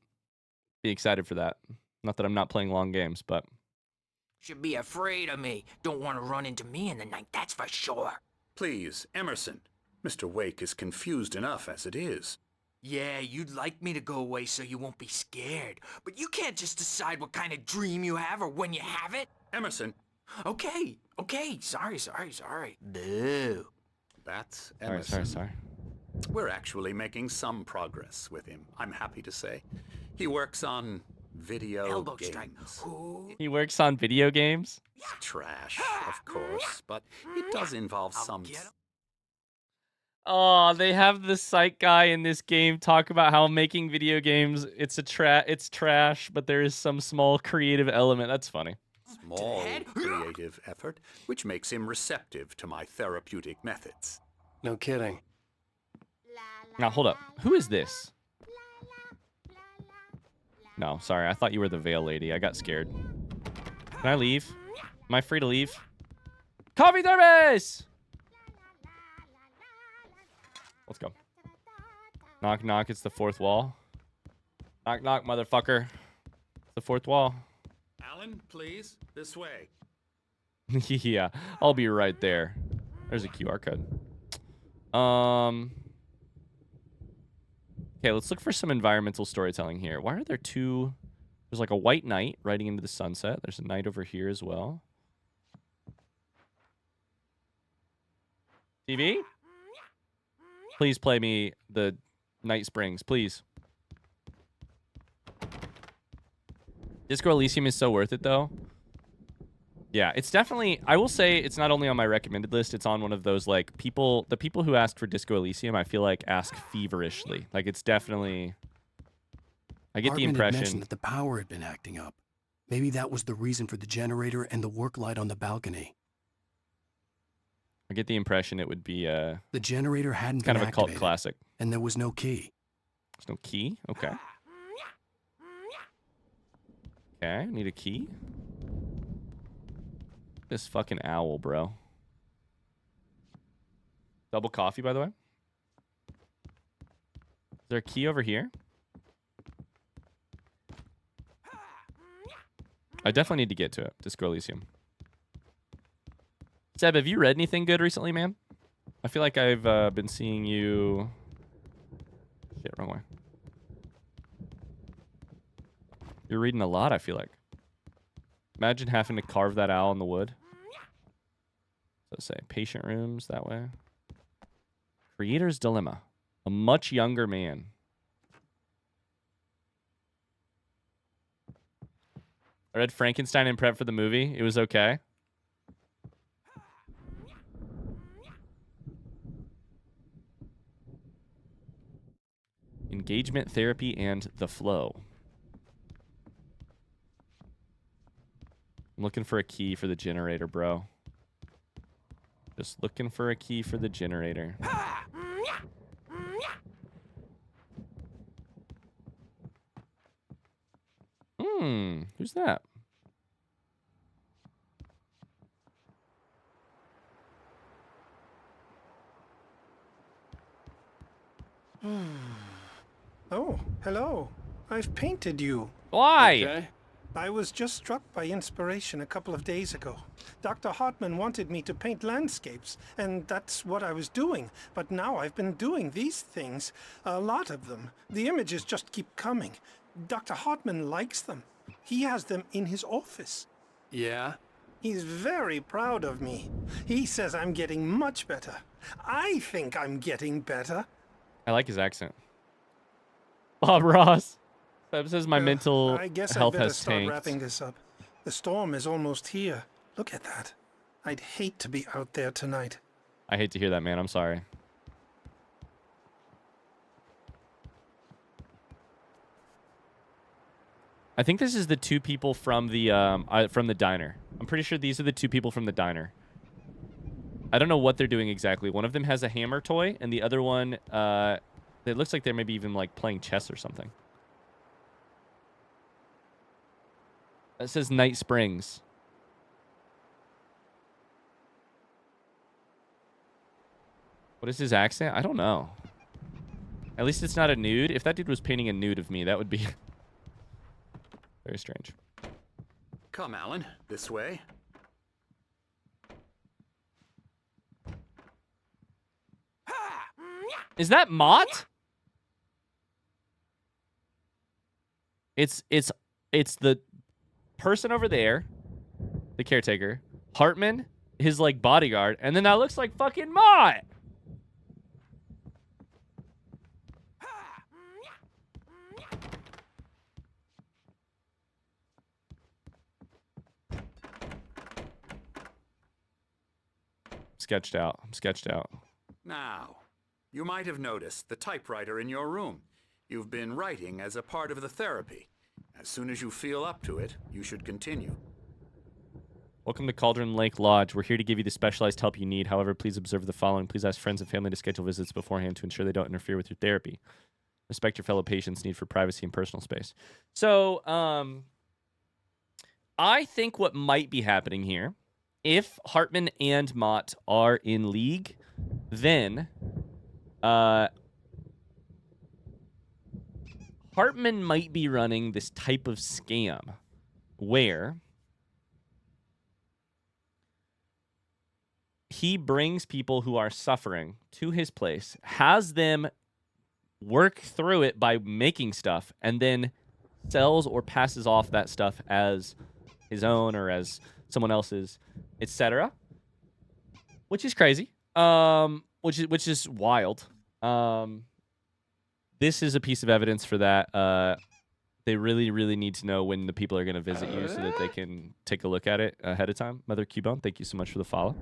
be excited for that. Not that I'm not playing long games, but Should be afraid of me. Don't want to run into me in the night, that's for sure. Please, Emerson. Mr. Wake is confused enough as it is. Yeah, you'd like me to go away so you won't be scared. But you can't just decide what kind of dream you have or when you have it. Emerson. Okay. Sorry. Boo. That's Emerson. sorry. We're actually making some progress with him, I'm happy to say. He works on video Elbow games. strike. Ooh. He works on video games. Trash, of course, but it does involve some... Get 'em. Oh, they have the psych guy in this game talk about how making video games it's trash, but there is some small creative element. That's funny. Small creative effort, which makes him receptive to my therapeutic methods. No kidding. Now hold up. Who is this? No, sorry. I thought you were the veil lady. I got scared. Can I leave? Am I free to leave? Coffee thermos! Let's go. Knock, knock. It's the fourth wall. Knock, knock, motherfucker. It's the fourth wall. Alan, please, this way. Yeah, I'll be right there. There's a QR code. Okay, let's look for some environmental storytelling here. Why are there two? There's like a white knight riding into the sunset. There's a knight over here as well. TV? Please play me the Night Springs, please. Disco Elysium is so worth it, though. Yeah, it's definitely... I will say it's not only on my recommended list, it's on one of those, like, people... The people who asked for Disco Elysium, I feel like, ask feverishly. Like, it's definitely... I get the Hartman had impression... mentioned that the power had been acting up. Maybe that was the reason for the generator and the work light on the balcony. I get the impression it would be The generator hadn't kind been of a cult activated, classic. and there was no key. There's no key? Okay. Okay, need a key. This fucking owl, bro. Double coffee, by the way. Is there a key over here? I definitely need to get to it. Disco Elysium. Seb, have you read anything good recently, man? I feel like I've been seeing you... Shit, wrong way. You're reading a lot, I feel like. Imagine having to carve that owl in the wood. So say, patient rooms that way. Creator's Dilemma. A much younger man. I read Frankenstein in prep for the movie. It was okay. Engagement, therapy, and the flow. I'm looking for a key for the generator, bro. Just looking for a key for the generator. Who's that? Oh, hello. I've painted you. Why? Okay. I was just struck by inspiration a couple of days ago. Dr. Hartman wanted me to paint landscapes, and that's what I was doing. But now I've been doing these things, a lot of them. The images just keep coming. Dr. Hartman likes them. He has them in his office. Yeah? He's very proud of me. He says I'm getting much better. I think I'm getting better. I like his accent. Bob Ross. Seb says my mental I guess health I'd better has start tanked. wrapping this up. The storm is almost here. Look at that. I'd hate to be out there tonight. I hate to hear that, man. I'm sorry. I think this is the two people from the diner. I'm pretty sure these are the two people from the diner. I don't know what they're doing exactly. One of them has a hammer toy, and the other one, it looks like they're maybe even like playing chess or something. That says Night Springs. What is his accent? I don't know. At least it's not a nude. If that dude was painting a nude of me, that would be very strange. Come, Alan. This way. Is that Mott? It's the person over there, the caretaker, Hartman, his like bodyguard, and then that looks like fucking Mott. Sketched out. I'm sketched out. Now, you might have noticed the typewriter in your room. You've been writing as a part of the therapy. As soon as you feel up to it, you should continue. Welcome to Cauldron Lake Lodge. We're here to give you the specialized help you need. However, please observe the following. Please ask friends and family to schedule visits beforehand to ensure they don't interfere with your therapy. Respect your fellow patients' need for privacy and personal space. So, I think what might be happening here, if Hartman and Mott are in league, then Hartman might be running this type of scam where he brings people who are suffering to his place, has them work through it by making stuff, and then sells or passes off that stuff as his own or as someone else's, etc. Which is crazy. Which is wild. This is a piece of evidence for that. They really, really need to know when the people are going to visit you so that they can take a look at it ahead of time. Mother Cubone, thank you so much for the follow.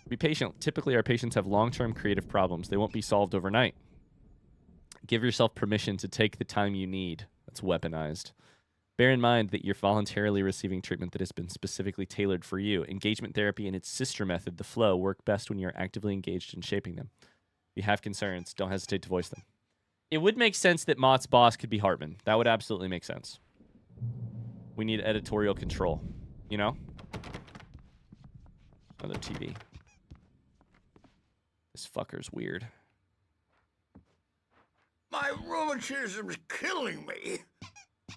Be patient. Typically, our patients have long-term creative problems. They won't be solved overnight. Give yourself permission to take the time you need. That's weaponized. Bear in mind that you're voluntarily receiving treatment that has been specifically tailored for you. Engagement therapy and its sister method, the flow, work best when you're actively engaged in shaping them. If you have concerns, don't hesitate to voice them. It would make sense that Mott's boss could be Hartman. That would absolutely make sense. We need editorial control, you know? Another TV. This fucker's weird. My rheumatism's killing me.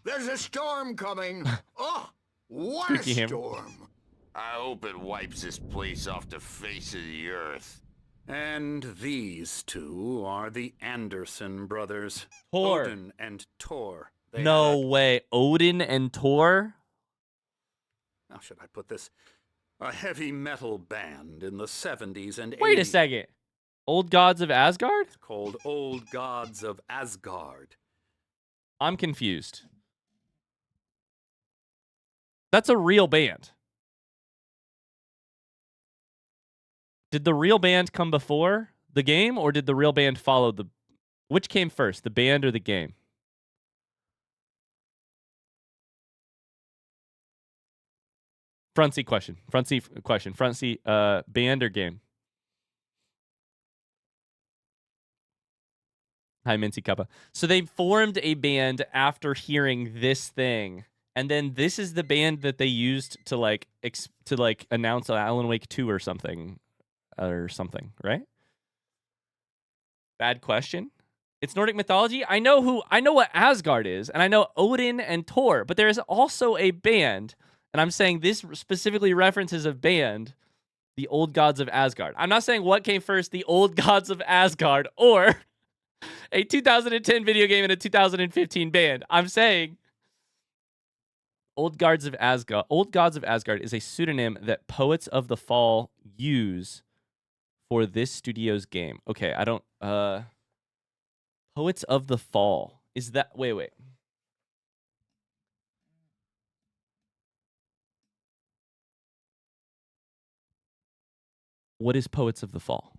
There's a storm coming. Oh, what a Spooky him. storm. I hope it wipes this place off the face of the earth. And these two are the Anderson brothers. Tor. Odin and Tor. They No had way. Odin and Tor? how should I put this? A heavy metal band in the 70s and 80s. Wait a second. Old Gods of Asgard? Called Old Gods of Asgard. I'm confused. That's a real band. Did the real band come before the game, or did the real band follow the Which came first, the band or the game? Front seat question. Front seat question. Front seat, band or game? Hi, Minty Cuppa. So they formed a band after hearing this thing, and then this is the band that they used to like announce Alan Wake 2 or something, right? Bad question. It's Nordic mythology. I know what Asgard is, and I know Odin and Thor, but there is also a band, and I'm saying this specifically references a band, the Old Gods of Asgard. I'm not saying what came first, the Old Gods of Asgard or a 2010 video game and a 2015 band. I'm saying Old Gods of Asgard. Old Gods of Asgard is a pseudonym that Poets of the Fall use for this studio's game. Okay, I don't Poets of the Fall. Is that wait. What is Poets of the Fall?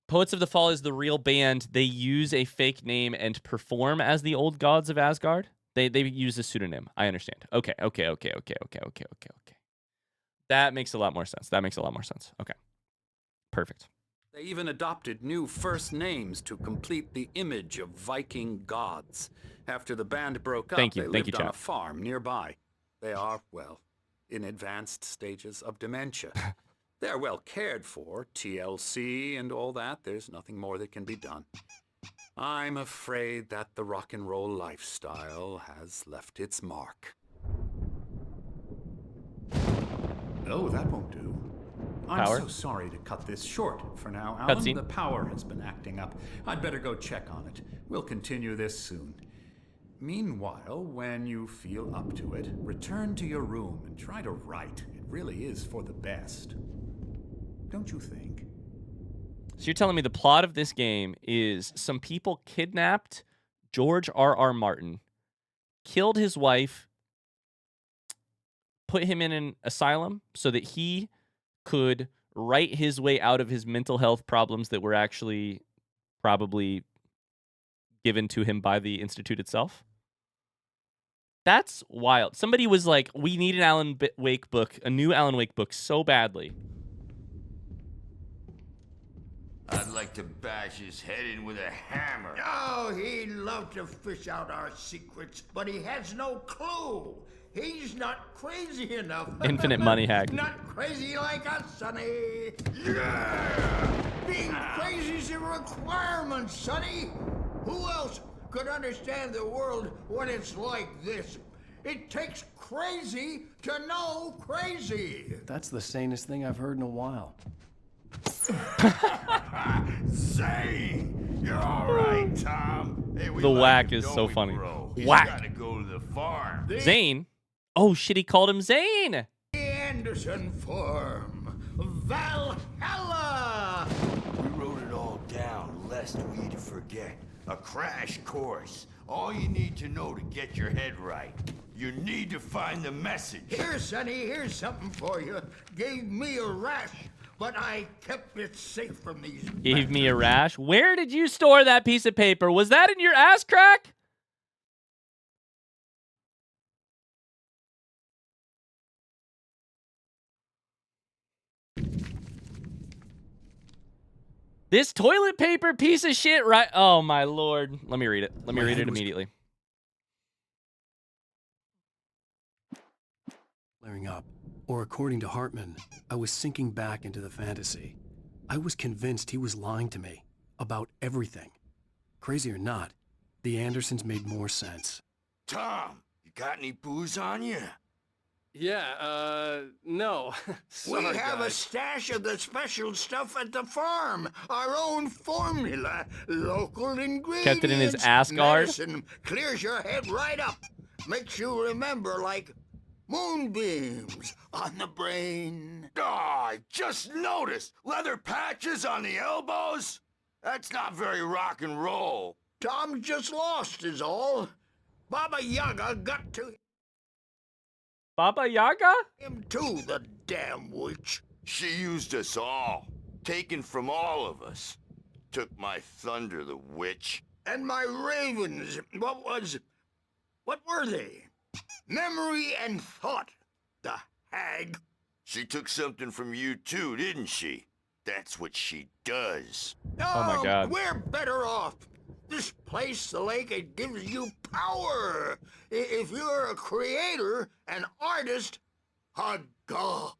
Poets of the Fall is the real band. They use a fake name and perform as the Old Gods of Asgard. They use a pseudonym. I understand. Okay. That makes a lot more sense. Okay. Perfect. They even adopted new first names to complete the image of Viking gods. After the band broke up, they lived on a farm nearby. They are, well, in advanced stages of dementia. They're well cared for, TLC and all that. There's nothing more that can be done. I'm afraid that the rock and roll lifestyle has left its mark. Oh, that won't do. I'm so sorry to cut this short for now, Alan. Cutscene. The power has been acting up. I'd better go check on it. We'll continue this soon. Meanwhile, when you feel up to it, return to your room and try to write. It really is for the best. Don't you think? So you're telling me the plot of this game is some people kidnapped George R.R. Martin, killed his wife, put him in an asylum so that he could write his way out of his mental health problems that were actually probably given to him by the Institute itself? That's wild. Somebody was like, we need an Alan Wake book, a new Alan Wake book so badly. I'd like to bash his head in with a hammer. Oh, he'd love to fish out our secrets, but he has no clue. He's not crazy enough. Infinite money hack. Not crazy like us, Sonny. Yeah! Being crazy's a requirement, Sonny. Who else could understand the world when it's like this? It takes crazy to know crazy. That's the sanest thing I've heard in a while. Zane! You're all right, Tom. Hey, The whack is so funny. He's Whack. gotta go to the farm. Zane? Oh shit, he called him Zane! The Anderson Farm. Valhalla! We wrote it all down, lest we'd forget. A crash course. All you need to know to get your head right. You need to find the message. Here, Sonny, here's something for you. Gave me a rash, but I kept it safe from these. Gave me a rash? Where did you store that piece of paper? Was that in your ass crack? This toilet paper piece of shit, right? Oh my lord. Let me read it. Let me read it immediately. Flaring up. Or according to Hartman, I was sinking back into the fantasy. I was convinced he was lying to me about everything. Crazy or not, the Andersons made more sense. Tom, you got any booze on you? Yeah, no. We Sorry, have a guys. stash of the special stuff at the farm. Our own formula. Local ingredients. Kept it in his ass guard. Medicine clears your head right up. Makes you remember like moonbeams on the brain. Oh, I just noticed. Leather patches on the elbows? That's not very rock and roll. Tom just lost is all. Baba Yaga got to Baba Yaga? him too, the damn witch. She used us all. taken from all of us. Took my thunder, the witch. And my ravens, what were they? Memory and thought, the hag. She took something from you too, didn't she? That's what she does. Oh my God. We're better off. This place, the lake, it gives you power. If you're a creator, an artist, a god.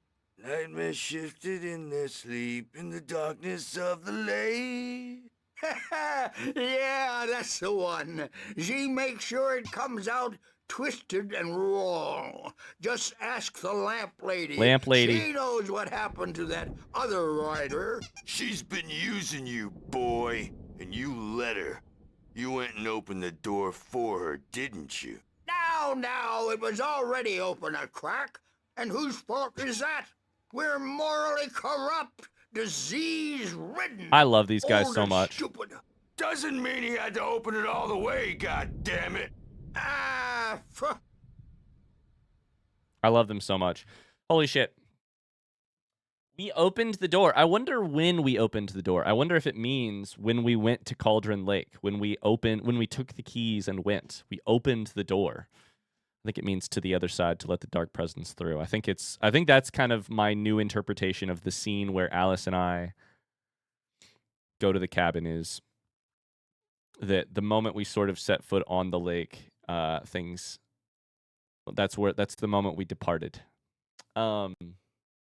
Nightmares shifted in their sleep in the darkness of the lake. Yeah, that's the one. She makes sure it comes out twisted and wrong. Just ask the lamp lady. Lamp lady. She knows what happened to that other rider. She's been using you, boy, and you let her. You went and opened the door for her, didn't you? Now, it was already open a crack. And whose fault is that? We're morally corrupt, disease-ridden. I love these guys old so and much. Stupid. Doesn't mean he had to open it all the way, goddammit. Ah, I love them so much. Holy shit. We opened the door. I wonder when we opened the door. I wonder if it means when we went to Cauldron Lake, when we took the keys and went. We opened the door. I think it means to the other side to let the dark presence through. I think that's kind of my new interpretation of the scene where Alice and I go to the cabin, is that the moment we sort of set foot on the lake, that's the moment we departed.